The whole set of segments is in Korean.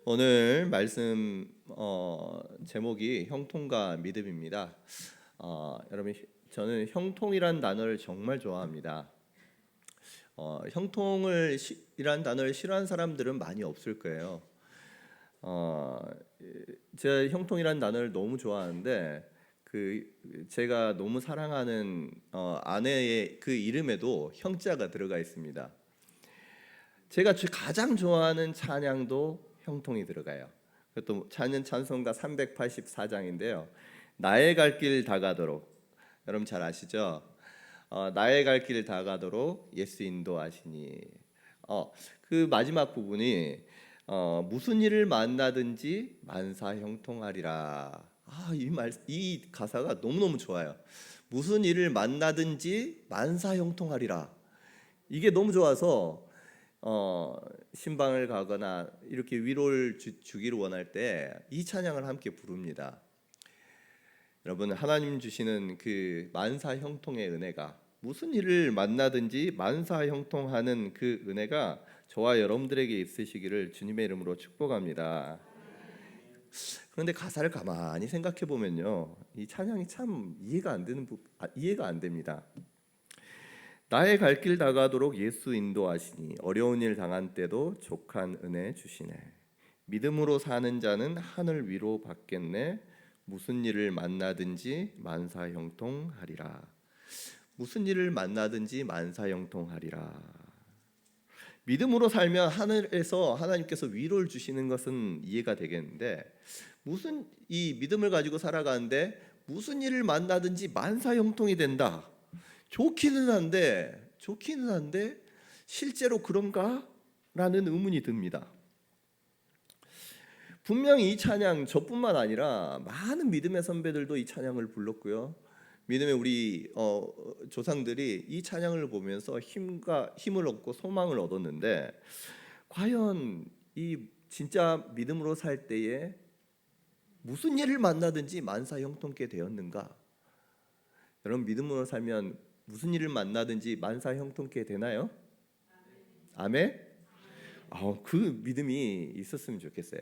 오늘 말씀 제목이 형통과 믿음입니다. 여러분, 저는 형통이란 단어를 정말 좋아합니다. 형통이란 단어를 싫어하는 사람들은 많이 없을 거예요. 제가 형통이란 단어를 너무 좋아하는데 제가 너무 사랑하는 아내의 그 이름에도 형자가 들어가 있습니다. 제가 가장 좋아하는 찬양도 형통이 들어가요. 그것도 찬송가 384장인데요. 나의 갈 길 다가도록, 여러분 잘 아시죠? 나의 갈 길 다가도록 예수 인도하시니. 그 마지막 부분이 무슨 일을 만나든지 만사 형통하리라. 이 가사가 너무너무 좋아요. 무슨 일을 만나든지 만사 형통하리라. 이게 너무 좋아서 신방을 가거나 이렇게 위로를 주기를 원할 때 이 찬양을 함께 부릅니다. 여러분, 하나님 주시는 그 만사 형통의 은혜가, 무슨 일을 만나든지 만사 형통하는 그 은혜가 저와 여러분들에게 있으시기를 주님의 이름으로 축복합니다. 그런데 가사를 가만히 생각해 보면요, 이 찬양이 참 이해가 안 됩니다. 나의 갈 길 다가도록 예수 인도하시니 어려운 일 당한 때도 족한 은혜 주시네. 믿음으로 사는 자는 하늘 위로 받겠네. 무슨 일을 만나든지 만사 형통하리라. 무슨 일을 만나든지 만사 형통하리라. 믿음으로 살면 하늘에서 하나님께서 위로를 주시는 것은 이해가 되겠는데, 무슨 이 믿음을 가지고 살아가는데 무슨 일을 만나든지 만사 형통이 된다. 좋기는 한데 실제로 그런가? 라는 의문이 듭니다. 분명히 이 찬양 저뿐만 아니라 많은 믿음의 선배들도 이 찬양을 불렀고요. 믿음의 우리 조상들이 이 찬양을 보면서 힘을 얻고 소망을 얻었는데, 과연 이 진짜 믿음으로 살 때에 무슨 일을 만나든지 만사 형통케 되었는가? 여러분, 믿음으로 살면 무슨 일을 만나든지 만사 형통케 되나요? 아멘? 그 믿음이 있었으면 좋겠어요.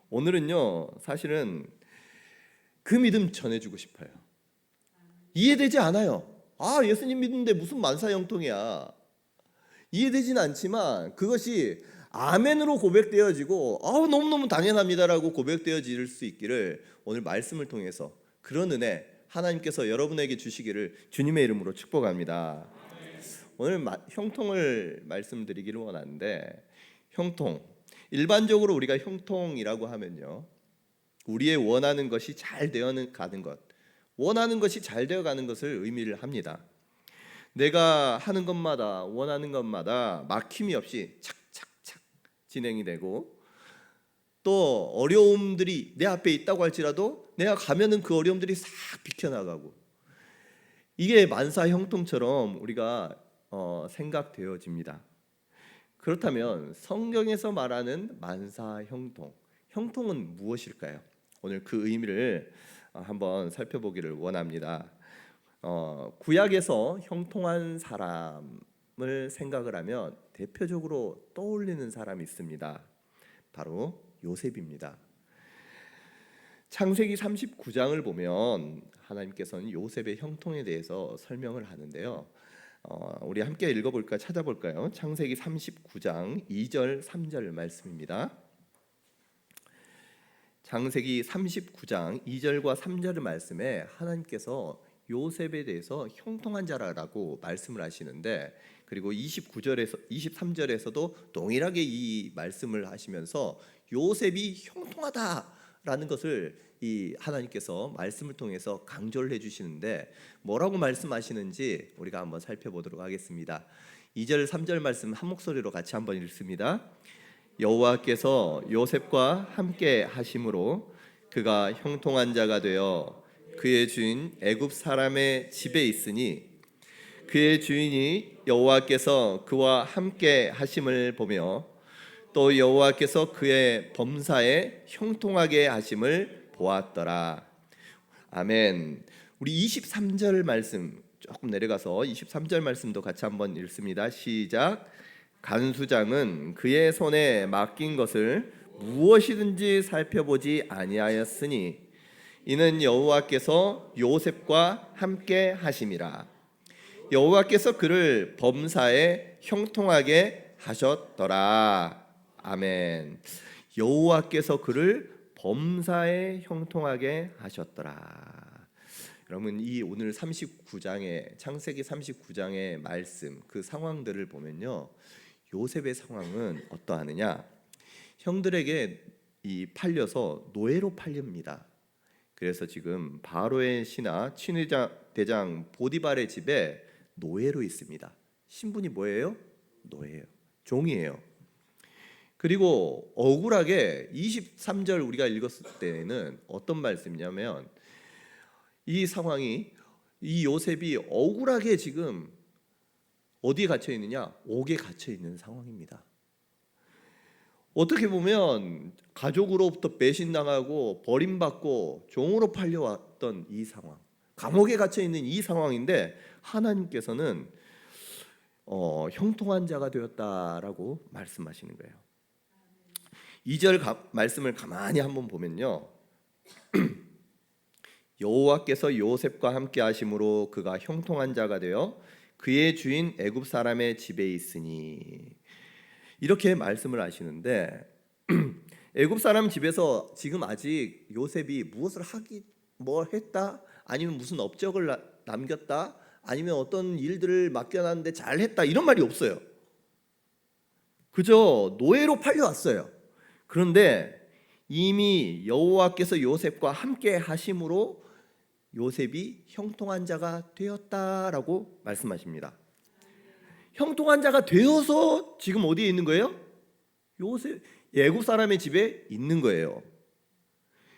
오늘은요, 사실은 그 믿음 전해주고 싶어요. 이해되지 않아요. 예수님 믿는데 무슨 만사 형통이야. 이해되진 않지만 그것이 아멘으로 고백되어지고 너무너무 당연합니다라고 고백되어질 수 있기를 오늘 말씀을 통해서 그런 은혜 하나님께서 여러분에게 주시기를 주님의 이름으로 축복합니다. 오늘 형통을 말씀드리기를 원하는데, 일반적으로 우리가 형통이라고 하면요, 우리의 원하는 것이 잘 되어가는 것, 원하는 것이 잘 되어가는 것을 의미를 합니다. 내가 하는 것마다, 원하는 것마다 막힘이 없이 착착착 진행이 되고, 또 어려움들이 내 앞에 있다고 할지라도 내가 가면은 그 어려움들이 싹 비켜나가고, 이게 만사 형통처럼 우리가 생각되어집니다. 그렇다면 성경에서 말하는 만사 형통은 무엇일까요? 오늘 그 의미를 한번 살펴보기를 원합니다. 구약에서 형통한 사람을 생각을 하면 대표적으로 떠올리는 사람이 있습니다. 바로 요셉입니다. 창세기 39장을 보면 하나님께서는 요셉의 형통에 대해서 설명을 하는데요. 우리 함께 읽어볼까 찾아볼까요? 창세기 39장 2절 3절 말씀입니다. 창세기 39장 2절과 3절 말씀에 하나님께서 요셉에 대해서 형통한 자라고 말씀을 하시는데, 그리고 23절에서도 동일하게 이 말씀을 하시면서 요셉이 형통하다라는 것을 이 하나님께서 말씀을 통해서 강조를 해주시는데, 뭐라고 말씀하시는지 우리가 한번 살펴보도록 하겠습니다. 2절 3절 말씀 한 목소리로 같이 한번 읽습니다. 여호와께서 요셉과 함께 하심으로 그가 형통한 자가 되어 그의 주인 애굽 사람의 집에 있으니, 그의 주인이 여호와께서 그와 함께 하심을 보며 또 여호와께서 그의 범사에 형통하게 하심을 보았더라. 아멘. 우리 23절 말씀 조금 내려가서 23절 말씀도 같이 한번 읽습니다. 시작. 간수장은 그의 손에 맡긴 것을 무엇이든지 살펴보지 아니하였으니 이는 여호와께서 요셉과 함께 하심이라. 여호와께서 그를 범사에 형통하게 하셨더라. 아멘. 여호와께서 그를 범사에 형통하게 하셨더라. 여러분, 이 오늘 39장의 창세기 39장의 말씀, 그 상황들을 보면요, 요셉의 상황은 어떠하느냐? 형들에게 이 팔려서 노예로 팔립니다. 그래서 지금 바로의 신하 친위대장 보디발의 집에 노예로 있습니다. 신분이 뭐예요? 노예예요. 종이에요. 그리고 억울하게 23절 우리가 읽었을 때는 어떤 말씀이냐면, 이 상황이, 이 요셉이 억울하게 지금 어디에 갇혀 있느냐? 옥에 갇혀 있는 상황입니다. 어떻게 보면 가족으로부터 배신당하고 버림받고 종으로 팔려왔던 이 상황, 감옥에 갇혀 있는 이 상황인데 하나님께서는 형통한 자가 되었다라고 말씀하시는 거예요. 2절 말씀을 가만히 한번 보면요, 여호와께서 요셉과 함께 하심으로 그가 형통한 자가 되어 그의 주인 애굽 사람의 집에 있으니, 이렇게 말씀을 하시는데 애굽 사람 집에서 지금 아직 요셉이 무엇을 했다, 아니면 무슨 업적을 남겼다, 아니면 어떤 일들을 맡겨놨는데 잘했다, 이런 말이 없어요. 그저 노예로 팔려왔어요. 그런데 이미 여호와께서 요셉과 함께 하심으로 요셉이 형통한 자가 되었다라고 말씀하십니다. 형통한 자가 되어서 지금 어디에 있는 거예요? 요셉, 애굽 사람의 집에 있는 거예요.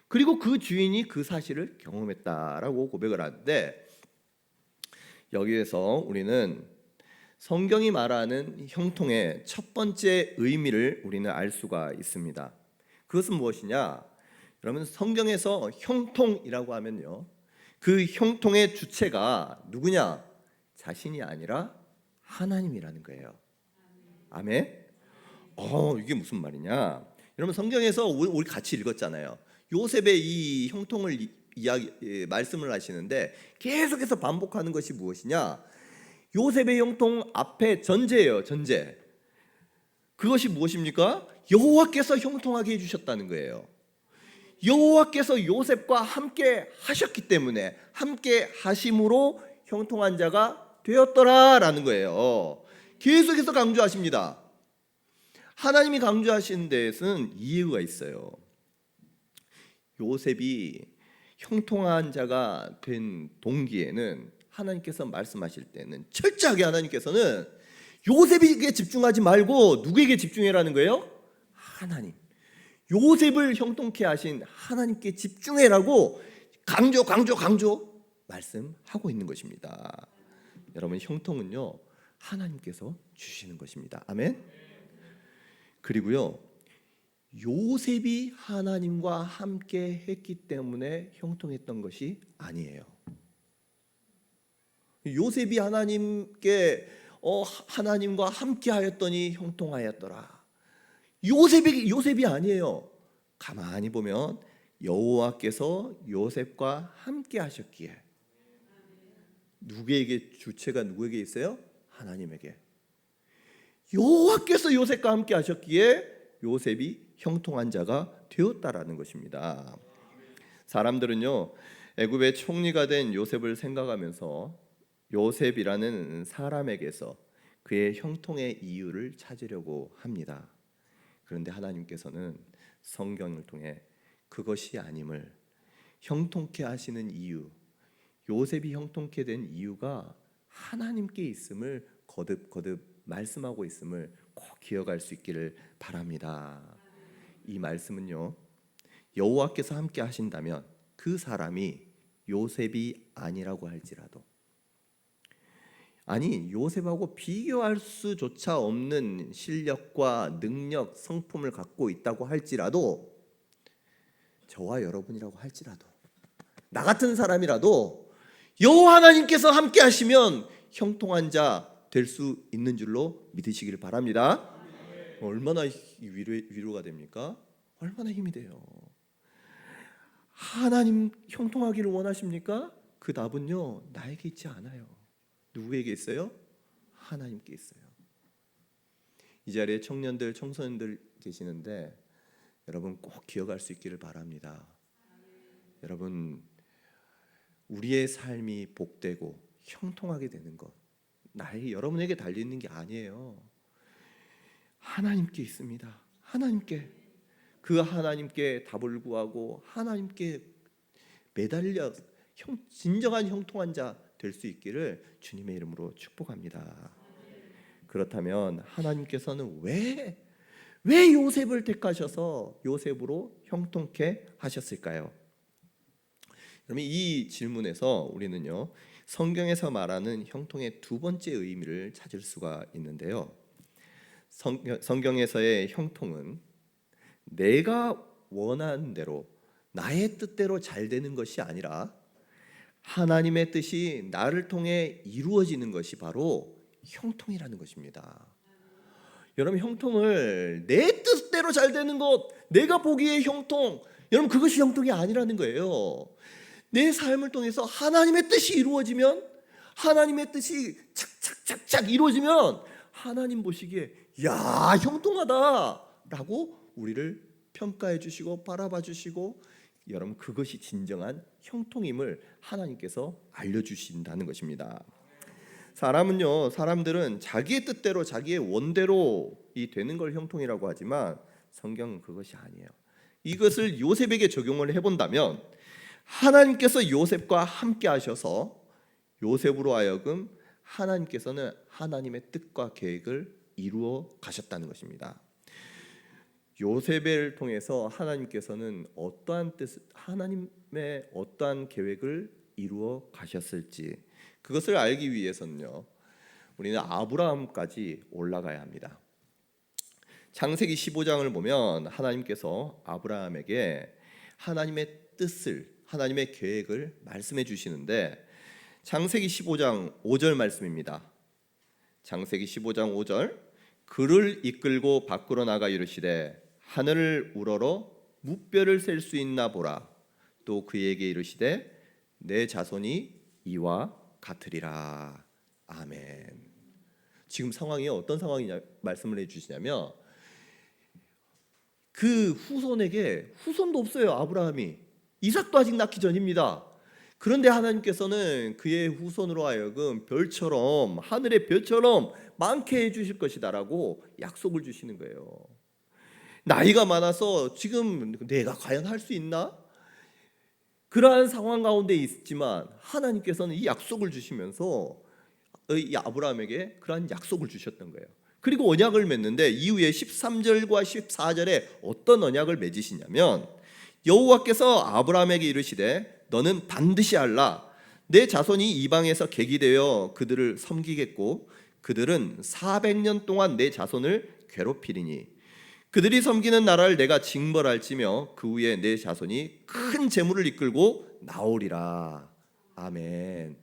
그리고 그 주인이 그 사실을 경험했다라고 고백을 하는데, 여기에서 우리는 성경이 말하는 형통의 첫 번째 의미를 우리는 알 수가 있습니다. 그것은 무엇이냐? 여러분, 성경에서 형통이라고 하면요, 그 형통의 주체가 누구냐? 자신이 아니라 하나님이라는 거예요. 아멘. 이게 무슨 말이냐? 여러분, 성경에서 우리 같이 읽었잖아요. 요셉의 이 형통을 말씀을 하시는데 계속해서 반복하는 것이 무엇이냐? 요셉의 형통 앞에 전제예요. 전제. 그것이 무엇입니까? 여호와께서 형통하게 해주셨다는 거예요. 여호와께서 요셉과 함께 하셨기 때문에 함께 하심으로 형통한 자가 되었더라라는 거예요. 계속해서 강조하십니다. 하나님이 강조하시는 데에는 이유가 있어요. 요셉이 형통한 자가 된 동기에는 하나님께서 말씀하실 때는 철저하게 하나님께서는 요셉에게 집중하지 말고 누구에게 집중해라는 거예요? 하나님. 요셉을 형통케 하신 하나님께 집중해라고 강조 말씀하고 있는 것입니다. 여러분, 형통은요, 하나님께서 주시는 것입니다. 아멘. 그리고요, 요셉이 하나님과 함께 했기 때문에 형통했던 것이 아니에요. 요셉이 하나님과 함께 하였더니 형통하였더라. 요셉이 아니에요. 가만히 보면 여호와께서 요셉과 함께 하셨기에, 누구에게, 주체가 누구에게 있어요? 하나님에게. 여호와께서 요셉과 함께 하셨기에 요셉이 형통한 자가 되었다라는 것입니다. 사람들은요, 애굽의 총리가 된 요셉을 생각하면서 요셉이라는 사람에게서 그의 형통의 이유를 찾으려고 합니다. 그런데 하나님께서는 성경을 통해 그것이 아님을, 형통케 하시는 이유, 요셉이 형통케 된 이유가 하나님께 있음을 거듭 말씀하고 있음을 꼭 기억할 수 있기를 바랍니다. 이 말씀은요, 여호와께서 함께 하신다면 그 사람이 요셉이 아니라고 할지라도, 아니 요셉하고 비교할 수조차 없는 실력과 능력, 성품을 갖고 있다고 할지라도, 저와 여러분이라고 할지라도, 나 같은 사람이라도 여호와 하나님께서 함께 하시면 형통한 자 될 수 있는 줄로 믿으시기를 바랍니다. 얼마나 위로가 됩니까? 얼마나 힘이 돼요. 하나님 형통하기를 원하십니까? 그 답은요, 나에게 있지 않아요. 누구에게 있어요? 하나님께 있어요. 이 자리에 청년들, 청소년들 계시는데 여러분 꼭 기억할 수 있기를 바랍니다. 여러분, 우리의 삶이 복되고 형통하게 되는 것, 여러분에게 달려있는 게 아니에요. 하나님께 있습니다. 하나님께. 그 하나님께 답을 구하고 하나님께 매달려 진정한 형통한 자 될 수 있기를 주님의 이름으로 축복합니다. 그렇다면 하나님께서는 왜 요셉을 택하셔서 요셉으로 형통케 하셨을까요? 그러면 이 질문에서 우리는요, 성경에서 말하는 형통의 두 번째 의미를 찾을 수가 있는데요. 성경에서의 형통은 내가 원하는 대로 나의 뜻대로 잘 되는 것이 아니라 하나님의 뜻이 나를 통해 이루어지는 것이 바로 형통이라는 것입니다. 여러분, 형통을 내 뜻대로 잘 되는 것, 내가 보기에 형통, 여러분 그것이 형통이 아니라는 거예요. 내 삶을 통해서 하나님의 뜻이 이루어지면, 하나님의 뜻이 착착착착 이루어지면 하나님 보시기에 야, 형통하다라고 우리를 평가해 주시고 바라봐 주시고, 여러분 그것이 진정한 형통임을 하나님께서 알려주신다는 것입니다. 사람들은 자기의 뜻대로 자기의 원대로 되는 걸 형통이라고 하지만 성경은 그것이 아니에요. 이것을 요셉에게 적용을 해본다면 하나님께서 요셉과 함께 하셔서 요셉으로 하여금 하나님께서는 하나님의 뜻과 계획을 이루어 가셨다는 것입니다. 요셉을 통해서 하나님께서는 하나님의 어떠한 계획을 이루어 가셨을지, 그것을 알기 위해서는요, 우리는 아브라함까지 올라가야 합니다. 창세기 15장을 보면 하나님께서 아브라함에게 하나님의 뜻을, 하나님의 계획을 말씀해 주시는데, 창세기 15장 5절 말씀입니다. 창세기 15장 5절, 그를 이끌고 밖으로 나가 이르시되 하늘을 우러러 무뼈를 셀 수 있나 보라. 또 그에게 이르시되 내 자손이 이와 같으리라. 아멘. 지금 상황이 어떤 상황이냐 말씀을 해주시냐면, 그 후손에게 후손도 없어요. 아브라함이 이삭도 아직 낳기 전입니다. 그런데 하나님께서는 그의 후손으로 하여금 별처럼, 하늘의 별처럼 많게 해주실 것이다라고 약속을 주시는 거예요. 나이가 많아서 지금 내가 과연 할 수 있나? 그러한 상황 가운데 있지만 하나님께서는 이 약속을 주시면서 이 아브라함에게 그러한 약속을 주셨던 거예요. 그리고 언약을 맺는데 이후에 13절과 14절에 어떤 언약을 맺으시냐면, 여호와께서 아브라함에게 이르시되 너는 반드시 알라. 내 자손이 이방에서 객이되어 그들을 섬기겠고 그들은 400년 동안 내 자손을 괴롭히리니 그들이 섬기는 나라를 내가 징벌할지며 그 후에 내 자손이 큰 재물을 이끌고 나오리라. 아멘.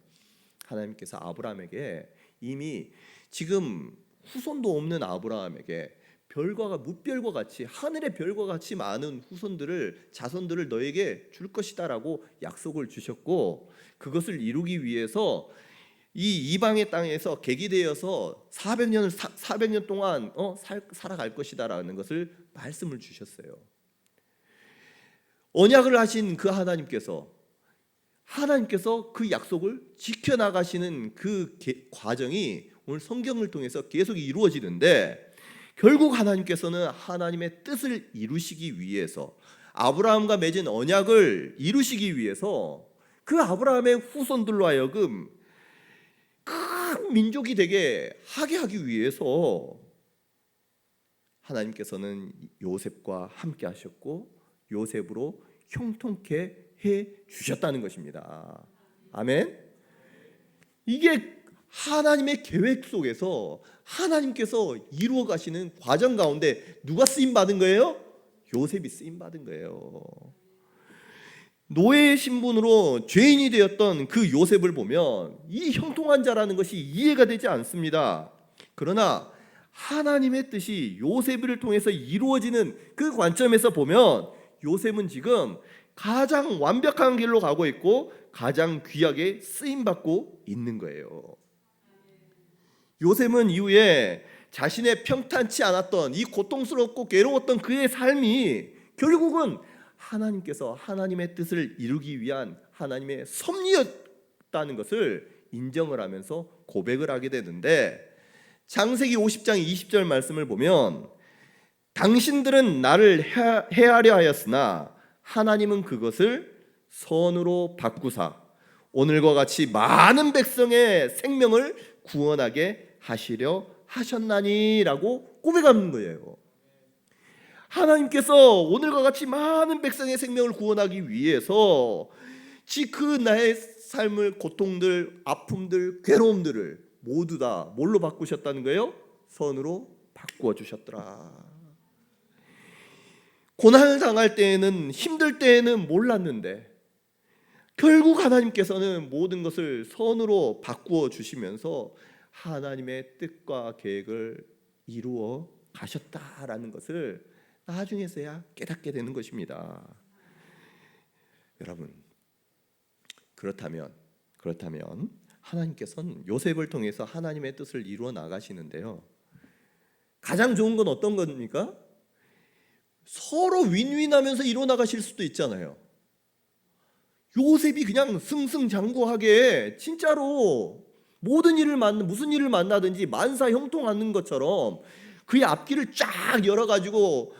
하나님께서 아브라함에게 이미 지금 후손도 없는 아브라함에게 무별과 같이, 하늘의 별과 같이 많은 자손들을 너에게 줄 것이다라고 약속을 주셨고, 그것을 이루기 위해서 이 이방의 땅에서 객이 되어서 400년 동안 살아갈 것이다라는 것을 말씀을 주셨어요. 언약을 하신 그 하나님께서 그 약속을 지켜나가시는 그 과정이 오늘 성경을 통해서 계속 이루어지는데, 결국 하나님께서는 하나님의 뜻을 이루시기 위해서, 아브라함과 맺은 언약을 이루시기 위해서 그 아브라함의 후손들로 하여금 큰 민족이 되게 하게 하기 위해서 하나님께서는 요셉과 함께 하셨고 요셉으로 형통케 해 주셨다는 것입니다. 아멘. 이게 하나님의 계획 속에서 하나님께서 이루어 가시는 과정 가운데 누가 쓰임 받은 거예요? 요셉이 쓰임 받은 거예요. 노예의 신분으로 죄인이 되었던 그 요셉을 보면 이 형통한 자라는 것이 이해가 되지 않습니다. 그러나 하나님의 뜻이 요셉을 통해서 이루어지는 그 관점에서 보면 요셉은 지금 가장 완벽한 길로 가고 있고 가장 귀하게 쓰임받고 있는 거예요. 요셉은 이후에 자신의 평탄치 않았던 이 고통스럽고 괴로웠던 그의 삶이 결국은 하나님께서 하나님의 뜻을 이루기 위한 하나님의 섭리였다는 것을 인정을 하면서 고백을 하게 되는데, 창세기 50장 20절 말씀을 보면 당신들은 나를 해하려 하였으나 하나님은 그것을 선으로 바꾸사 오늘과 같이 많은 백성의 생명을 구원하게 하시려 하셨나니라고 고백하는 거예요. 하나님께서 오늘과 같이 많은 백성의 생명을 구원하기 위해서 그 나의 삶을, 고통들, 아픔들, 괴로움들을 모두 다 뭘로 바꾸셨다는 거예요? 선으로 바꾸어 주셨더라. 고난을 당할 때에는, 힘들 때에는 몰랐는데 결국 하나님께서는 모든 것을 선으로 바꾸어 주시면서 하나님의 뜻과 계획을 이루어 가셨다라는 것을 나중에서야 깨닫게 되는 것입니다. 여러분, 그렇다면 하나님께서는 요셉을 통해서 하나님의 뜻을 이루어 나가시는데요, 가장 좋은 건 어떤 겁니까? 서로 윈윈하면서 이루어 나가실 수도 있잖아요. 요셉이 그냥 승승장구하게 진짜로 모든 일을 무슨 일을 만나든지 만사 형통하는 것처럼 그의 앞길을 쫙 열어가지고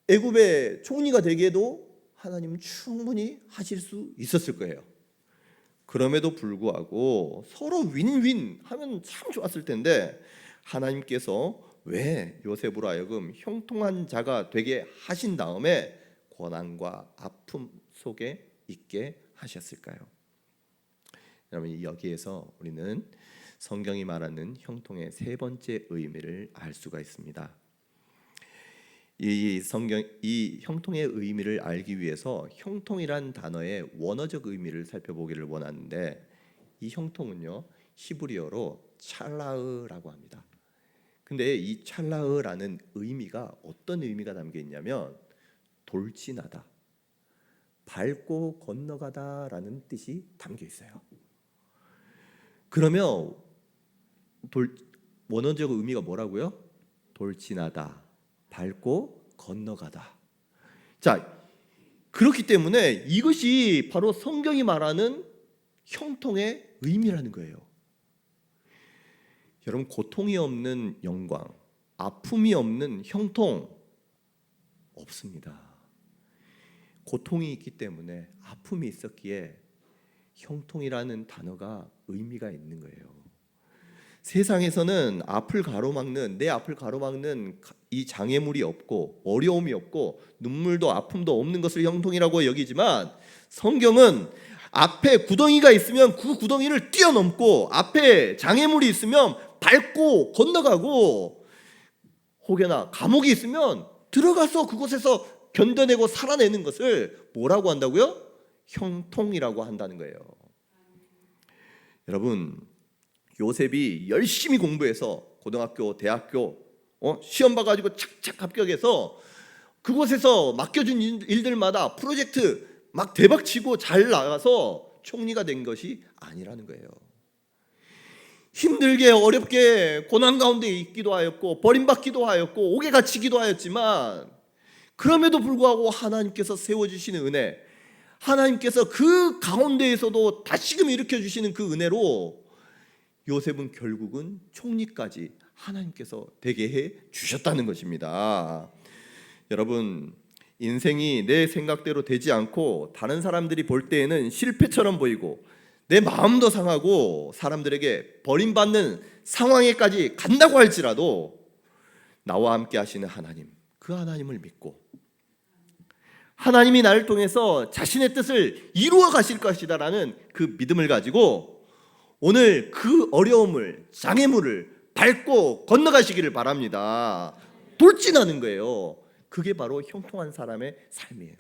애굽의 총리가 되게도 하나님은 충분히 하실 수 있었을 거예요. 그럼에도 불구하고 서로 윈윈 하면 참 좋았을 텐데 하나님께서 왜 요셉으로 하여금 형통한 자가 되게 하신 다음에 고난과 아픔 속에 있게 하셨을까요? 여러분, 여기에서 우리는 성경이 말하는 형통의 세 번째 의미를 알 수가 있습니다. 이 형통의 의미를 알기 위해서 형통이란 단어의 원어적 의미를 살펴보기를 원하는데, 이 형통은요 히브리어로 찰라으라고 합니다. 근데 이 찰라으라는 의미가 어떤 의미가 담겨 있냐면 돌진하다, 밟고 건너가다라는 뜻이 담겨 있어요. 그러면 원어적 의미가 뭐라고요? 돌진하다, 밟고 건너가다. 자, 그렇기 때문에 이것이 바로 성경이 말하는 형통의 의미라는 거예요. 여러분, 고통이 없는 영광, 아픔이 없는 형통 없습니다. 고통이 있기 때문에, 아픔이 있었기에 형통이라는 단어가 의미가 있는 거예요. 세상에서는 내 앞을 가로막는 이 장애물이 없고 어려움이 없고 눈물도 아픔도 없는 것을 형통이라고 여기지만, 성경은 앞에 구덩이가 있으면 그 구덩이를 뛰어넘고 앞에 장애물이 있으면 밟고 건너가고, 혹여나 감옥이 있으면 들어가서 그곳에서 견뎌내고 살아내는 것을 뭐라고 한다고요? 형통이라고 한다는 거예요. 여러분, 요셉이 열심히 공부해서 고등학교, 대학교 시험 봐가지고 착착 합격해서 그곳에서 맡겨준 일들마다 프로젝트 막 대박치고 잘 나가서 총리가 된 것이 아니라는 거예요. 힘들게 어렵게 고난 가운데 있기도 하였고 버림받기도 하였고 옥에 갇히기도 하였지만, 그럼에도 불구하고 하나님께서 세워주시는 은혜, 하나님께서 그 가운데에서도 다시금 일으켜주시는 그 은혜로 요셉은 결국은 총리까지 하나님께서 되게 해 주셨다는 것입니다. 여러분, 인생이 내 생각대로 되지 않고 다른 사람들이 볼 때에는 실패처럼 보이고 내 마음도 상하고 사람들에게 버림받는 상황에까지 간다고 할지라도 나와 함께 하시는 하나님, 그 하나님을 믿고 하나님이 나를 통해서 자신의 뜻을 이루어 가실 것이다라는 그 믿음을 가지고 오늘 그 어려움을, 장애물을 밟고 건너가시기를 바랍니다. 돌진하는 거예요. 그게 바로 형통한 사람의 삶이에요.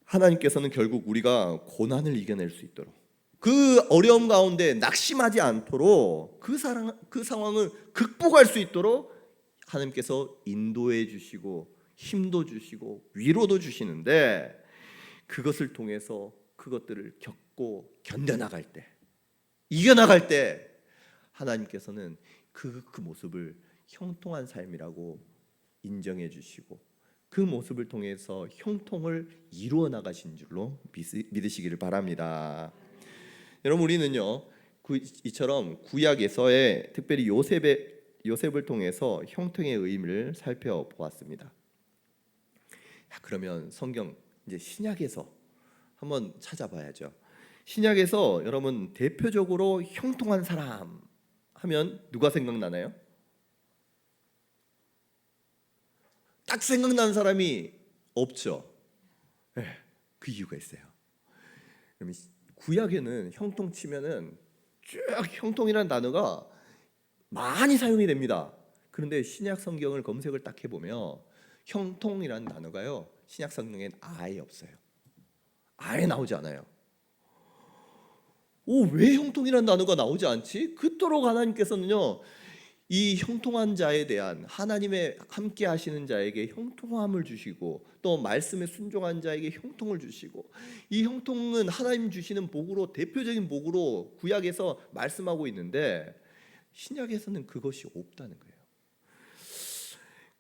하나님께서는 결국 우리가 고난을 이겨낼 수 있도록, 그 어려움 가운데 낙심하지 않도록 그 상황을 극복할 수 있도록 하나님께서 인도해 주시고 힘도 주시고 위로도 주시는데, 그것을 통해서 그것들을 겪고 견뎌나갈 때, 이겨나갈 때 하나님께서는 그 모습을 형통한 삶이라고 인정해 주시고 그 모습을 통해서 형통을 이루어 나가신 줄로 믿으시기를 바랍니다. 여러분, 우리는요 이처럼 구약에서의 특별히 요셉을 통해서 형통의 의미를 살펴보았습니다. 그러면 성경 이제 신약에서 한번 찾아봐야죠. 신약에서 여러분 대표적으로 형통한 사람 하면 누가 생각나나요? 딱 생각나는 사람이 없죠. 네, 그 이유가 있어요. 그럼 구약에는 형통 치면은 쭉 형통이라는 단어가 많이 사용이 됩니다. 그런데 신약 성경을 검색을 딱 해보면 형통이라는 단어가요 신약 성경엔 아예 없어요. 아예 나오지 않아요. 왜 형통이라는 단어가 나오지 않지? 그토록 하나님께서는요 이 형통한 자에 대한, 하나님의 함께 하시는 자에게 형통함을 주시고 또 말씀에 순종한 자에게 형통을 주시고, 이 형통은 하나님 주시는 복으로, 대표적인 복으로 구약에서 말씀하고 있는데 신약에서는 그것이 없다는 거예요.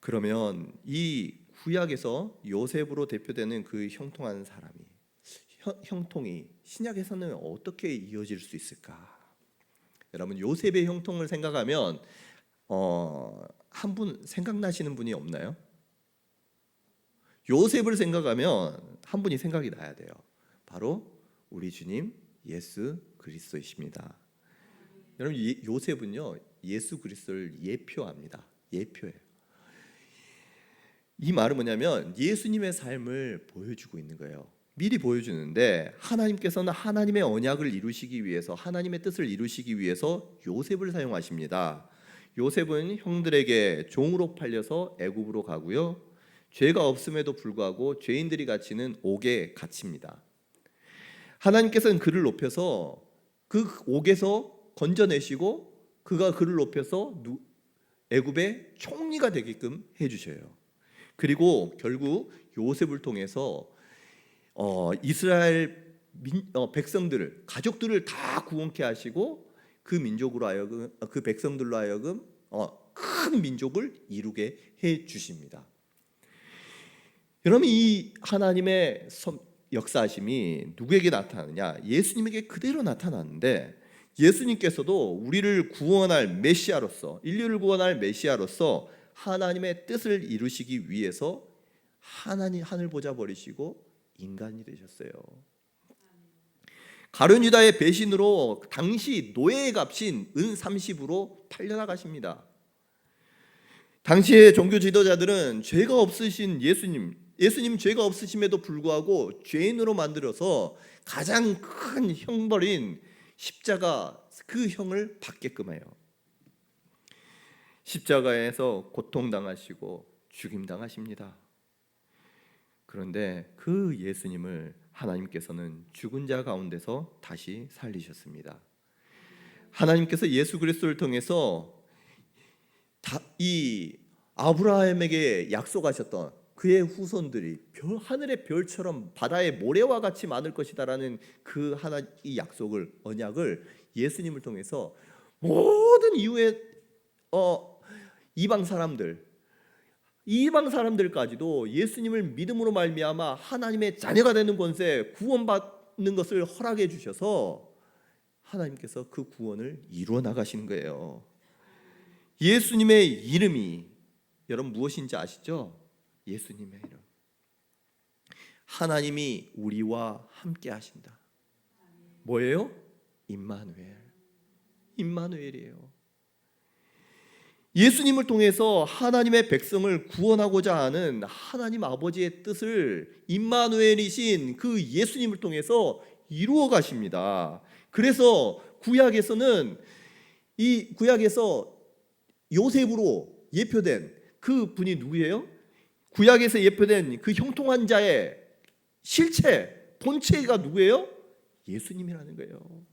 그러면 이 구약에서 요셉으로 대표되는 그 형통한 사람이, 형통이 신약에서는 어떻게 이어질 수 있을까? 여러분, 요셉의 형통을 생각하면 한 분 생각나시는 분이 없나요? 요셉을 생각하면 한 분이 생각이 나야 돼요. 바로 우리 주님 예수 그리스도이십니다. 여러분, 요셉은요 예수 그리스도를 예표합니다. 예표예요. 이 말은 뭐냐면 예수님의 삶을 보여주고 있는 거예요. 미리 보여주는데, 하나님께서는 하나님의 언약을 이루시기 위해서, 하나님의 뜻을 이루시기 위해서 요셉을 사용하십니다. 요셉은 형들에게 종으로 팔려서 애굽으로 가고요, 죄가 없음에도 불구하고 죄인들이 갇히는 옥에 갇힙니다. 하나님께서는 그를 높여서 그 옥에서 건져내시고 그가 그를 높여서 애굽의 총리가 되게끔 해주셔요. 그리고 결국 요셉을 통해서 이스라엘 백성들을, 가족들을 다 구원케 하시고 그 민족으로 하여금, 그 백성들로 하여금 큰 민족을 이루게 해 주십니다. 여러분, 이 하나님의 역사하심이 누구에게 나타나느냐? 예수님에게 그대로 나타났는데, 예수님께서도 우리를 구원할 메시아로서, 인류를 구원할 메시아로서 하나님의 뜻을 이루시기 위해서 하늘 보좌 버리시고 인간이 되셨어요. 가룟 유다의 배신으로 당시 노예의 값인 은 30으로 팔려나가십니다. 당시의 종교 지도자들은 죄가 없으신 예수님 죄가 없으심에도 불구하고 죄인으로 만들어서 가장 큰 형벌인 십자가, 그 형을 받게끔 해요. 십자가에서 고통당하시고 죽임당하십니다. 그런데 그 예수님을 하나님께서는 죽은 자 가운데서 다시 살리셨습니다. 하나님께서 예수 그리스도를 통해서 이 아브라함에게 약속하셨던 그의 후손들이 하늘의 별처럼 바다의 모래와 같이 많을 것이다라는 그 이 약속을, 언약을 예수님을 통해서 모든 이후의 이방 사람들까지도 예수님을 믿음으로 말미암아 하나님의 자녀가 되는 권세, 구원받는 것을 허락해 주셔서 하나님께서 그 구원을 이루어 나가시는 거예요. 예수님의 이름이 여러분 무엇인지 아시죠? 예수님의 이름. 하나님이 우리와 함께 하신다. 뭐예요? 임마누엘. 임마누엘이에요. 예수님을 통해서 하나님의 백성을 구원하고자 하는 하나님 아버지의 뜻을 임마누엘이신 그 예수님을 통해서 이루어 가십니다. 그래서 구약에서는 이 구약에서 요셉으로 예표된 그 분이 누구예요? 구약에서 예표된 그 형통한 자의 실체, 본체가 누구예요? 예수님이라는 거예요.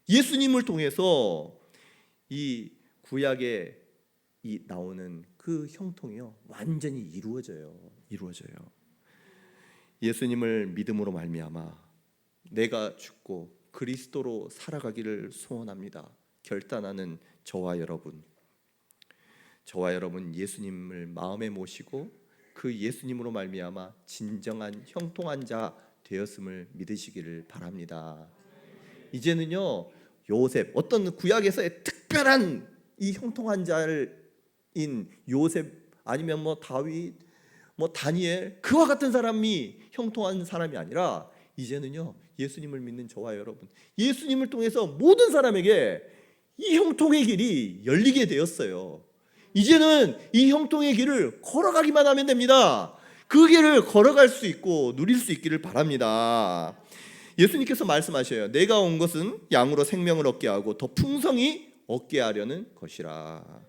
예수님을 통해서 이 구약에 나오는 그 형통이요 완전히 이루어져요. 예수님을 믿음으로 말미암아 내가 죽고 그리스도로 살아가기를 소원합니다. 결단하는 저와 여러분 예수님을 마음에 모시고 그 예수님으로 말미암아 진정한 형통한 자 되었음을 믿으시기를 바랍니다. 이제는요 요셉, 어떤 구약에서의 특별한 이 형통한 자인 요셉, 아니면 뭐 다윗, 뭐 다니엘, 그와 같은 사람이 형통한 사람이 아니라 이제는요 예수님을 믿는 저와 여러분, 예수님을 통해서 모든 사람에게 이 형통의 길이 열리게 되었어요. 이제는 이 형통의 길을 걸어가기만 하면 됩니다. 그 길을 걸어갈 수 있고 누릴 수 있기를 바랍니다. 예수님께서 말씀하셔요. 내가 온 것은 양으로 생명을 얻게 하고 더 풍성히 얻게 하려는 것이라.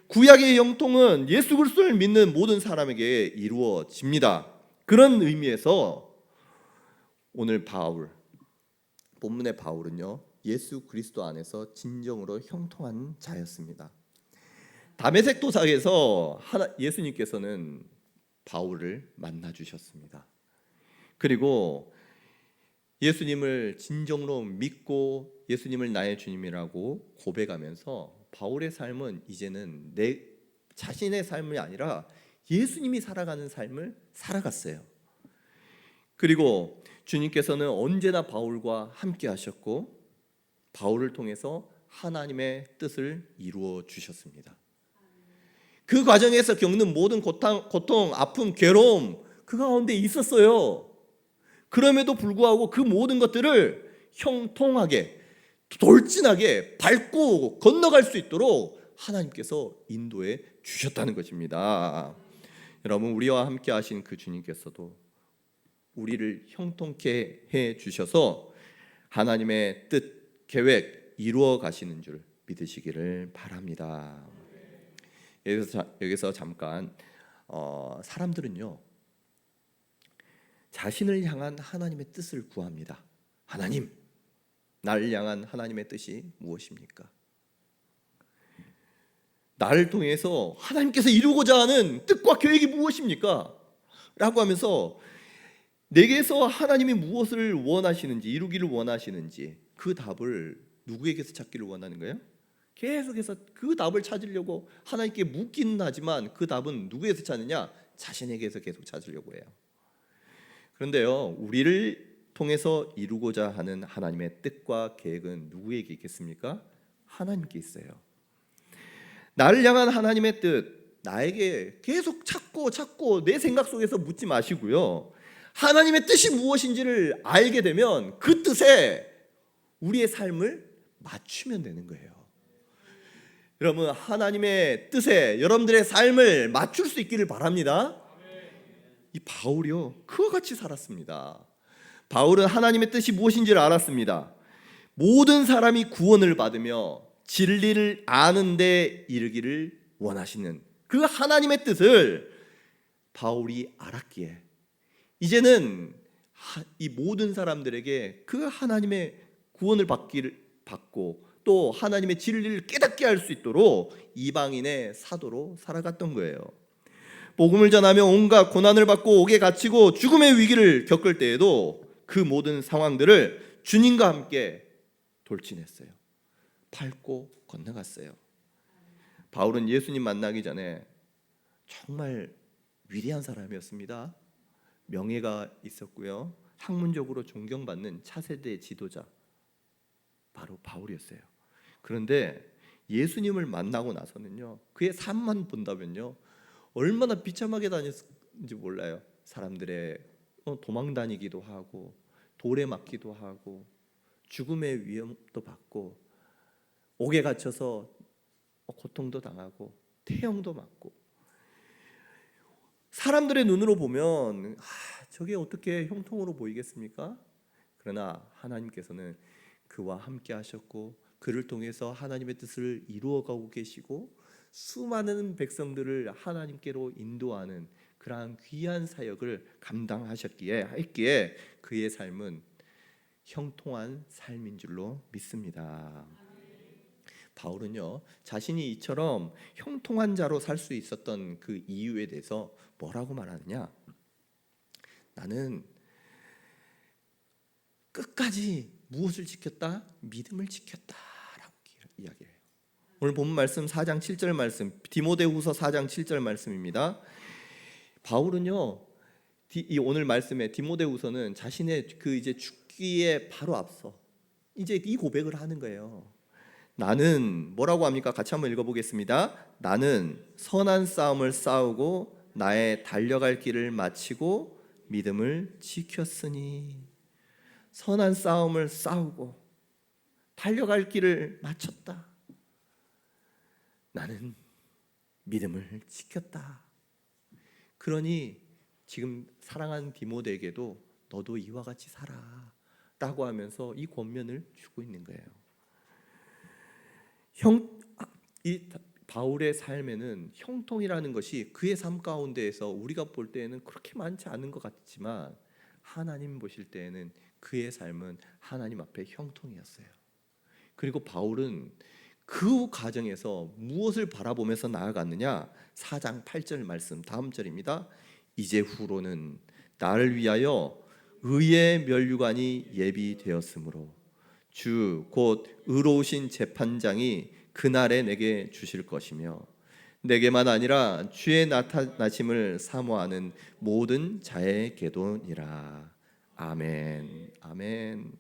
구약의 형통은 예수 그리스도를 믿는 모든 사람에게 이루어집니다. 그런 의미에서 오늘 본문의 바울은요 예수 그리스도 안에서 진정으로 형통한 자였습니다. 다메섹 도상에서 예수님께서는 바울을 만나 주셨습니다. 그리고 예수님을 진정으로 믿고 예수님을 나의 주님이라고 고백하면서 바울의 삶은 이제는 내 자신의 삶이 아니라 예수님이 살아가는 삶을 살아갔어요. 그리고 주님께서는 언제나 바울과 함께 하셨고 바울을 통해서 하나님의 뜻을 이루어 주셨습니다. 그 과정에서 겪는 모든 고통, 아픔, 괴로움 그 가운데 있었어요. 그럼에도 불구하고 그 모든 것들을 형통하게 돌진하게 밟고 건너갈 수 있도록 하나님께서 인도해 주셨다는 것입니다. 여러분, 우리와 함께 하신 그 주님께서도 우리를 형통케 해 주셔서 하나님의 뜻, 계획 이루어 가시는 줄 믿으시기를 바랍니다. 여기서 잠깐 사람들은요 자신을 향한 하나님의 뜻을 구합니다. 하나님, 나를 향한 하나님의 뜻이 무엇입니까? 나를 통해서 하나님께서 이루고자 하는 뜻과 계획이 무엇입니까? 라고 하면서 내게서 하나님이 무엇을 원하시는지, 이루기를 원하시는지 그 답을 누구에게서 찾기를 원하는 거예요? 계속해서 그 답을 찾으려고 하나님께 묻기는 하지만 그 답은 누구에서 찾느냐? 자신에게서 계속 찾으려고 해요. 그런데요, 우리를 통해서 이루고자 하는 하나님의 뜻과 계획은 누구에게 있겠습니까? 하나님께 있어요. 나를 향한 하나님의 뜻, 나에게 계속 찾고 내 생각 속에서 묻지 마시고요, 하나님의 뜻이 무엇인지를 알게 되면 그 뜻에 우리의 삶을 맞추면 되는 거예요. 여러분, 하나님의 뜻에 여러분들의 삶을 맞출 수 있기를 바랍니다. 이 바울이요 그와 같이 살았습니다. 바울은 하나님의 뜻이 무엇인지를 알았습니다. 모든 사람이 구원을 받으며 진리를 아는 데 이르기를 원하시는 그 하나님의 뜻을 바울이 알았기에 이제는 이 모든 사람들에게 그 하나님의 구원을 받고 또 하나님의 진리를 깨닫게 할 수 있도록 이방인의 사도로 살아갔던 거예요. 복음을 전하며 온갖 고난을 받고 옥에 갇히고 죽음의 위기를 겪을 때에도 그 모든 상황들을 주님과 함께 돌진했어요. 밟고 건너갔어요. 바울은 예수님 만나기 전에 정말 위대한 사람이었습니다. 명예가 있었고요, 학문적으로 존경받는 차세대 지도자 바로 바울이었어요. 그런데 예수님을 만나고 나서는요 그의 삶만 본다면요 얼마나 비참하게 다녔는지 몰라요. 사람들의 도망 다니기도 하고 돌에 맞기도 하고 죽음의 위험도 받고 옥에 갇혀서 고통도 당하고 태형도 맞고 사람들의 눈으로 보면 저게 어떻게 형통으로 보이겠습니까? 그러나 하나님께서는 그와 함께 하셨고 그를 통해서 하나님의 뜻을 이루어가고 계시고 수많은 백성들을 하나님께로 인도하는 그러한 귀한 사역을 감당하셨기에 그의 삶은 형통한 삶인 줄로 믿습니다. 바울은요, 자신이 이처럼 형통한 자로 살 수 있었던 그 이유에 대해서 뭐라고 말하느냐? 나는 끝까지 무엇을 지켰다? 믿음을 지켰다라고 이야기해요. 오늘 본 말씀 4장 7절 말씀, 디모데후서 4장 7절 말씀입니다. 바울은요, 이 오늘 말씀에 디모데후서는 자신의 그 이제 죽기에 바로 앞서 이제 이 고백을 하는 거예요. 나는 뭐라고 합니까? 같이 한번 읽어보겠습니다. 나는 선한 싸움을 싸우고 나의 달려갈 길을 마치고 믿음을 지켰으니. 선한 싸움을 싸우고 달려갈 길을 마쳤다. 나는 믿음을 지켰다. 그러니 지금 사랑하는 디모데에게도 너도 이와 같이 살아 라고 하면서 이 권면을 주고 있는 거예요. 이 바울의 삶에는 형통이라는 것이 그의 삶 가운데에서 우리가 볼 때에는 그렇게 많지 않은 것 같지만 하나님 보실 때에는 그의 삶은 하나님 앞에 형통이었어요. 그리고 바울은 그 과정에서 무엇을 바라보면서 나아갔느냐? 4장 8절 말씀 다음 절입니다. 이제 후로는 나를 위하여 의의 면류관이 예비되었으므로 주 곧 의로우신 재판장이 그날에 내게 주실 것이며 내게만 아니라 주의 나타나심을 사모하는 모든 자에게도니라. 아멘. 아멘.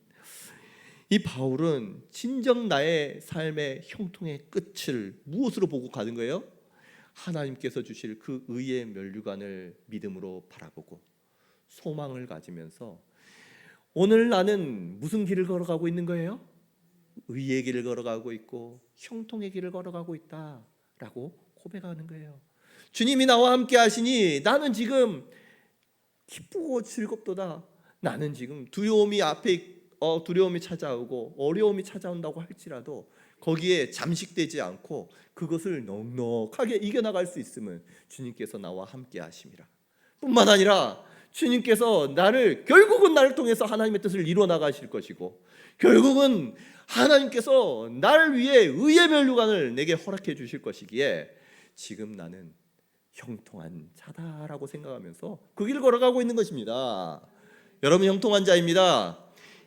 이 바울은 진정 나의 삶의 형통의 끝을 무엇으로 보고 가는 거예요? 하나님께서 주실 그 의의 면류관을 믿음으로 바라보고 소망을 가지면서 오늘 나는 무슨 길을 걸어가고 있는 거예요? 의의 길을 걸어가고 있고 형통의 길을 걸어가고 있다라고 고백하는 거예요. 주님이 나와 함께 하시니 나는 지금 기쁘고 즐겁도다. 나는 지금 두려움이 찾아오고 어려움이 찾아온다고 할지라도 거기에 잠식되지 않고 그것을 넉넉하게 이겨나갈 수 있으면 주님께서 나와 함께 하심이라. 뿐만 아니라 주님께서 결국은 나를 통해서 하나님의 뜻을 이루어 나가실 것이고 결국은 하나님께서 나를 위해 의의 면류관을 내게 허락해 주실 것이기에 지금 나는 형통한 자다라고 생각하면서 그 길을 걸어가고 있는 것입니다. 여러분 형통한 자입니다.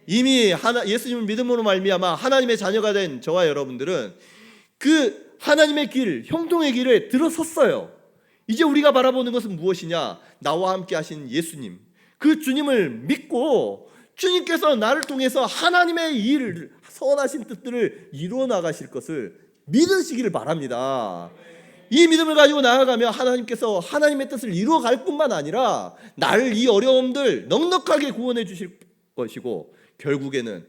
이미 예수님을 믿음으로 말미암아 하나님의 자녀가 된 저와 여러분들은 그 하나님의 길, 형통의 길에 들어섰어요. 이제 우리가 바라보는 것은 무엇이냐? 나와 함께 하신 예수님, 그 주님을 믿고 주님께서 나를 통해서 하나님의 일, 선하신 뜻들을 이루어 나가실 것을 믿으시기를 바랍니다. 이 믿음을 가지고 나아가면 하나님께서 하나님의 뜻을 이루어 갈 뿐만 아니라 나를 이 어려움들 넉넉하게 구원해 주실 것이고 결국에는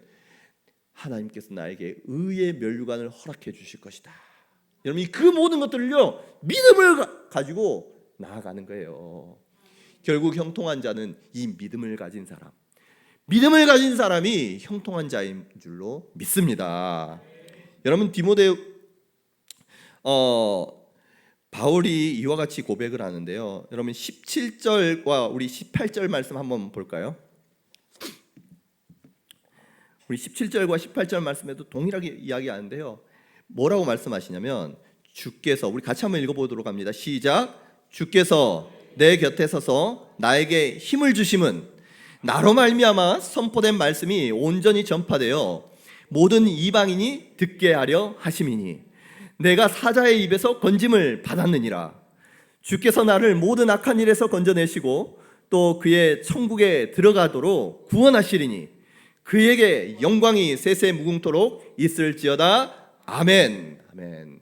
하나님께서 나에게 의의 면류관을 허락해 주실 것이다. 여러분 그 모든 것들을요 믿음을 가지고 나아가는 거예요. 결국 형통한 자는 이 믿음을 가진 사람, 믿음을 가진 사람이 형통한 자인 줄로 믿습니다. 여러분 바울이 이와 같이 고백을 하는데요. 여러분 17절과 우리 18절 말씀 한번 볼까요? 우리 17절과 18절 말씀에도 동일하게 이야기하는데요. 뭐라고 말씀하시냐면 주께서 우리 같이 한번 읽어보도록 합니다. 시작. 주께서 내 곁에 서서 나에게 힘을 주심은 나로 말미암아 선포된 말씀이 온전히 전파되어 모든 이방인이 듣게 하려 하심이니 내가 사자의 입에서 건짐을 받았느니라. 주께서 나를 모든 악한 일에서 건져내시고 또 그의 천국에 들어가도록 구원하시리니 그에게 영광이 세세 무궁토록 있을지어다. 아멘. 아멘.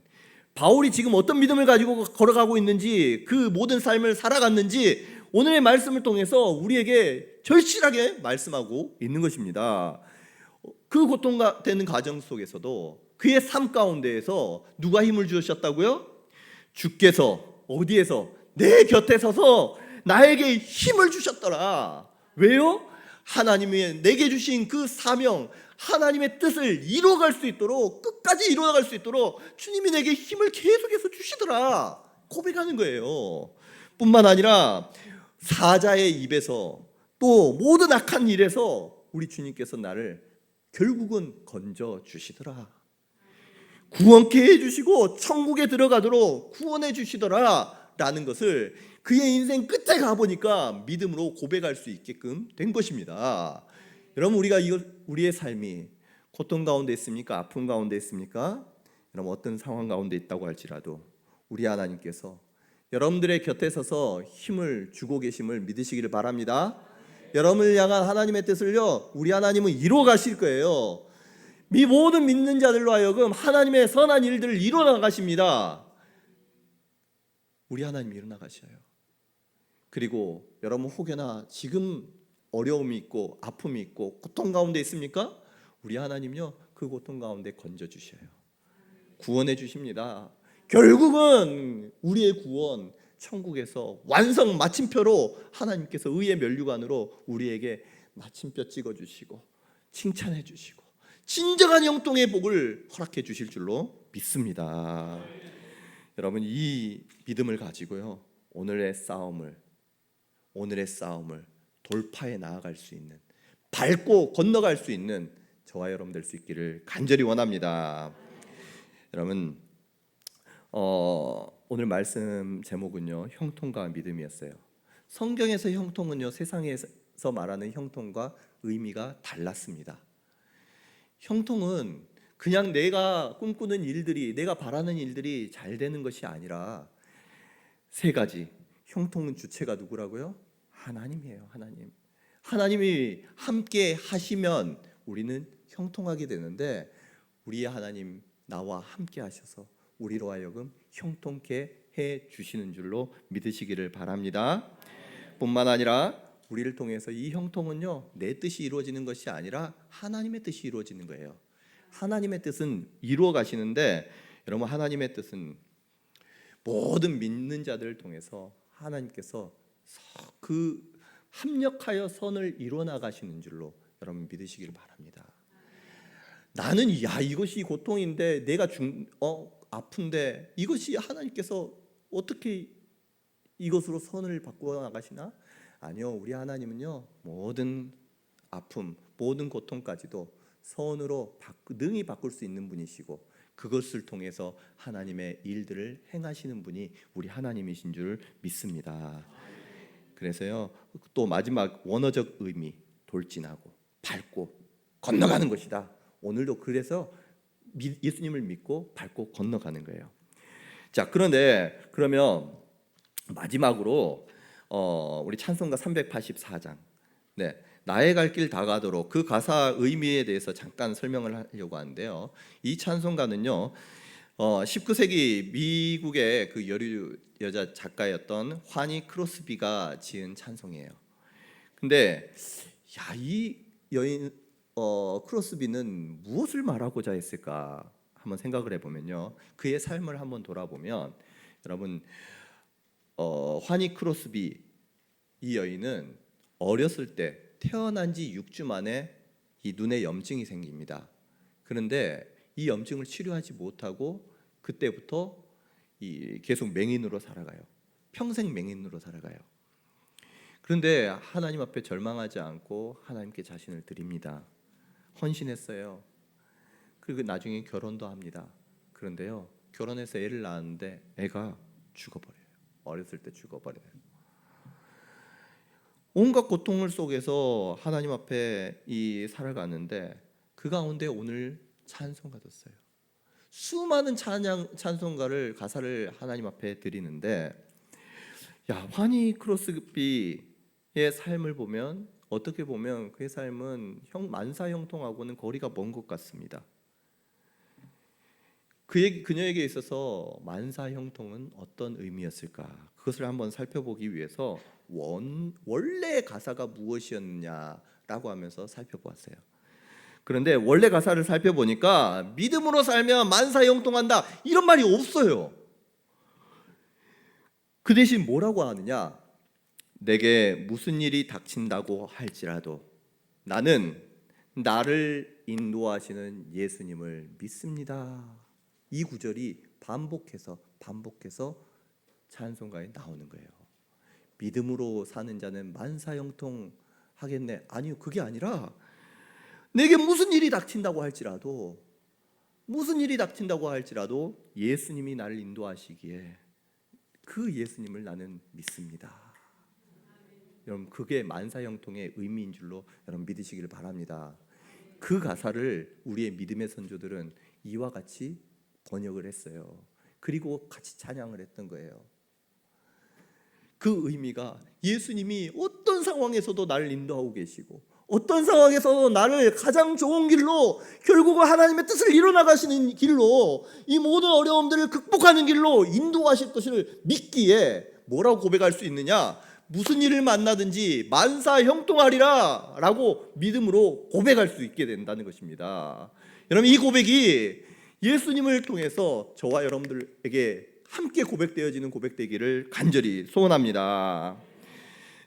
바울이 지금 어떤 믿음을 가지고 걸어가고 있는지, 그 모든 삶을 살아갔는지 오늘의 말씀을 통해서 우리에게 절실하게 말씀하고 있는 것입니다. 그 고통되는 과정 속에서도 그의 삶 가운데에서 누가 힘을 주셨다고요? 주께서 어디에서? 내 곁에 서서 나에게 힘을 주셨더라. 왜요? 하나님이 내게 주신 그 사명, 하나님의 뜻을 이루어갈 수 있도록, 끝까지 이루어갈 수 있도록 주님이 내게 힘을 계속해서 주시더라 고백하는 거예요. 뿐만 아니라 사자의 입에서 또 모든 악한 일에서 우리 주님께서 나를 결국은 건져 주시더라. 구원케 해주시고 천국에 들어가도록 구원해 주시더라 라는 것을 그의 인생 끝에 가보니까 믿음으로 고백할 수 있게끔 된 것입니다. 여러분, 우리의 삶이 고통 가운데 있습니까? 아픔 가운데 있습니까? 여러분, 어떤 상황 가운데 있다고 할지라도 우리 하나님께서 여러분들의 곁에 서서 힘을 주고 계심을 믿으시기를 바랍니다. 여러분을 향한 하나님의 뜻을요, 우리 하나님은 이루어 가실 거예요. 이 모든 믿는 자들로 하여금 하나님의 선한 일들을 이루어 나가십니다. 우리 하나님이 이루어 나가셔요. 그리고 여러분, 혹여나 지금 어려움이 있고 아픔이 있고 고통 가운데 있습니까? 우리 하나님요, 그 고통 가운데 건져 주셔요. 구원해 주십니다. 결국은 우리의 구원, 천국에서 완성 마침표로 하나님께서 의의 면류관으로 우리에게 마침표 찍어 주시고 칭찬해 주시고 진정한 형통의 복을 허락해 주실 줄로 믿습니다. 여러분, 이 믿음을 가지고요, 오늘의 싸움을 돌파해 나아갈 수 있는, 밟고 건너갈 수 있는 저와 여러분 될 수 있기를 간절히 원합니다. 여러분, 오늘 말씀 제목은요, 형통과 믿음이었어요. 성경에서 형통은요, 세상에서 말하는 형통과 의미가 달랐습니다. 형통은 그냥 내가 꿈꾸는 일들이, 내가 바라는 일들이 잘 되는 것이 아니라 세 가지. 형통은 주체가 누구라고요? 하나님이에요. 하나님이 함께 하시면 우리는 형통하게 되는데, 우리의 하나님 나와 함께 하셔서 우리로 하여금 형통케 해 주시는 줄로 믿으시기를 바랍니다. 뿐만 아니라 우리를 통해서 이 형통은요, 내 뜻이 이루어지는 것이 아니라 하나님의 뜻이 이루어지는 거예요. 하나님의 뜻은 이루어 가시는데, 여러분, 하나님의 뜻은 모든 믿는 자들을 통해서 하나님께서 그 합력하여 선을 이루어 나가시는 줄로 여러분 믿으시기를 바랍니다. 나는 이것이 고통인데, 내가 아픈데 이것이 하나님께서 어떻게 이것으로 선을 바꾸어 나가시나? 아니요, 우리 하나님은요, 모든 아픔, 모든 고통까지도 선으로 능히 바꿀 수 있는 분이시고, 그것을 통해서 하나님의 일들을 행하시는 분이 우리 하나님이신 줄 믿습니다. 그래서요, 또 마지막 원어적 의미, 돌진하고 밟고 건너가는 것이다. 오늘도 그래서 예수님을 믿고 밟고 건너가는 거예요. 자, 그런데 그러면 마지막으로 우리 찬송가 384장, 나의 갈 길 다가도록, 그 가사 의미에 대해서 잠깐 설명을 하려고 하는데요. 이 찬송가는요, 19세기 미국의 그 여류 여자 작가였던 화니 크로스비가 지은 찬송이에요. 근데 이 여인 크로스비는 무엇을 말하고자 했을까 한번 생각을 해보면요, 그의 삶을 한번 돌아보면, 여러분, 화니 크로스비 이 여인은 어렸을 때 태어난 지 6주 만에 이 눈에 염증이 생깁니다. 그런데 이 염증을 치료하지 못하고 그때부터 계속 맹인으로 살아가요. 평생 맹인으로 살아가요. 그런데 하나님 앞에 절망하지 않고 하나님께 자신을 드립니다. 헌신했어요. 그리고 나중에 결혼도 합니다. 그런데요, 결혼해서 애를 낳았는데 애가 죽어버려요. 어렸을 때 죽어버려요. 온갖 고통을 속에서 하나님 앞에 살아가는데, 그 가운데 오늘 찬송가 뒀어요. 수많은 찬송가를, 가사를 하나님 앞에 드리는데, 화니 크로스비의 삶을 보면, 어떻게 보면 그의 삶은 만사 형통하고는 거리가 먼 것 같습니다. 그녀에게 있어서 만사 형통은 어떤 의미였을까? 그것을 한번 살펴보기 위해서 원래 가사가 무엇이었느냐라고 하면서 살펴보았어요. 그런데 원래 가사를 살펴보니까 믿음으로 살면 만사 형통한다, 이런 말이 없어요. 그 대신 뭐라고 하느냐? 내게 무슨 일이 닥친다고 할지라도 나는 나를 인도하시는 예수님을 믿습니다. 이 구절이 반복해서 찬송가에 나오는 거예요. 믿음으로 사는 자는 만사 형통하겠네. 아니요, 그게 아니라 내게 무슨 일이 닥친다고 할지라도 예수님이 나를 인도하시기에 그 예수님을 나는 믿습니다. 여러분, 그게 만사형통의 의미인 줄로 여러분 믿으시기를 바랍니다. 그 가사를 우리의 믿음의 선조들은 이와 같이 번역을 했어요. 그리고 같이 찬양을 했던 거예요. 그 의미가 예수님이 어떤 상황에서도 나를 인도하고 계시고, 어떤 상황에서도 나를 가장 좋은 길로, 결국은 하나님의 뜻을 이뤄나가시는 길로, 이 모든 어려움들을 극복하는 길로 인도하실 것을 믿기에 뭐라고 고백할 수 있느냐? 무슨 일을 만나든지 만사형통하리라 라고 믿음으로 고백할 수 있게 된다는 것입니다. 여러분, 이 고백이 예수님을 통해서 저와 여러분들에게 함께 고백되어지는 고백되기를 간절히 소원합니다.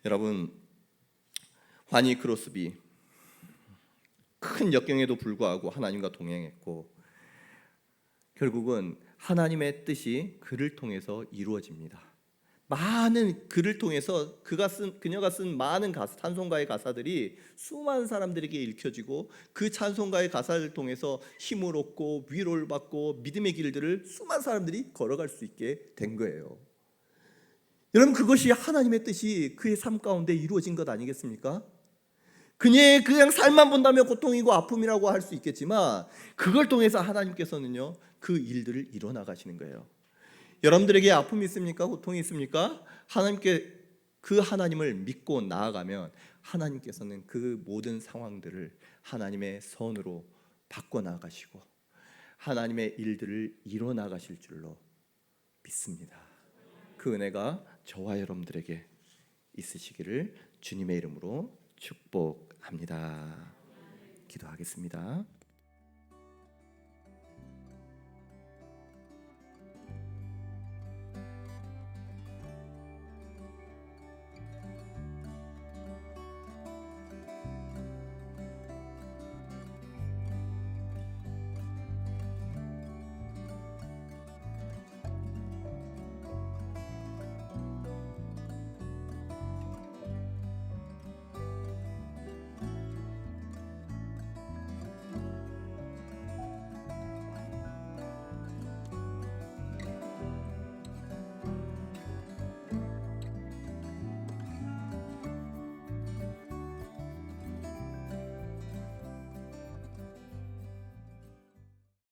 여러분, 환희 크로스비, 큰 역경에도 불구하고 하나님과 동행했고 결국은 하나님의 뜻이 그를 통해서 이루어집니다. 많은 그를 통해서 그녀가 쓴 많은 찬송가의 가사들이 수많은 사람들에게 읽혀지고, 그 찬송가의 가사를 통해서 힘을 얻고 위로를 받고 믿음의 길들을 수많은 사람들이 걸어갈 수 있게 된 거예요. 여러분, 그것이 하나님의 뜻이 그의 삶 가운데 이루어진 것 아니겠습니까? 그녀의 그냥 삶만 본다면 고통이고 아픔이라고 할 수 있겠지만, 그걸 통해서 하나님께서는요 그 일들을 이뤄나가시는 거예요. 여러분들에게 아픔이 있습니까? 고통이 있습니까? 그 하나님을 믿고 나아가면 하나님께서는 그 모든 상황들을 하나님의 선으로 바꿔 나가시고 하나님의 일들을 이뤄나가실 줄로 믿습니다. 그 은혜가 저와 여러분들에게 있으시기를 주님의 이름으로 축복합니다. 기도하겠습니다.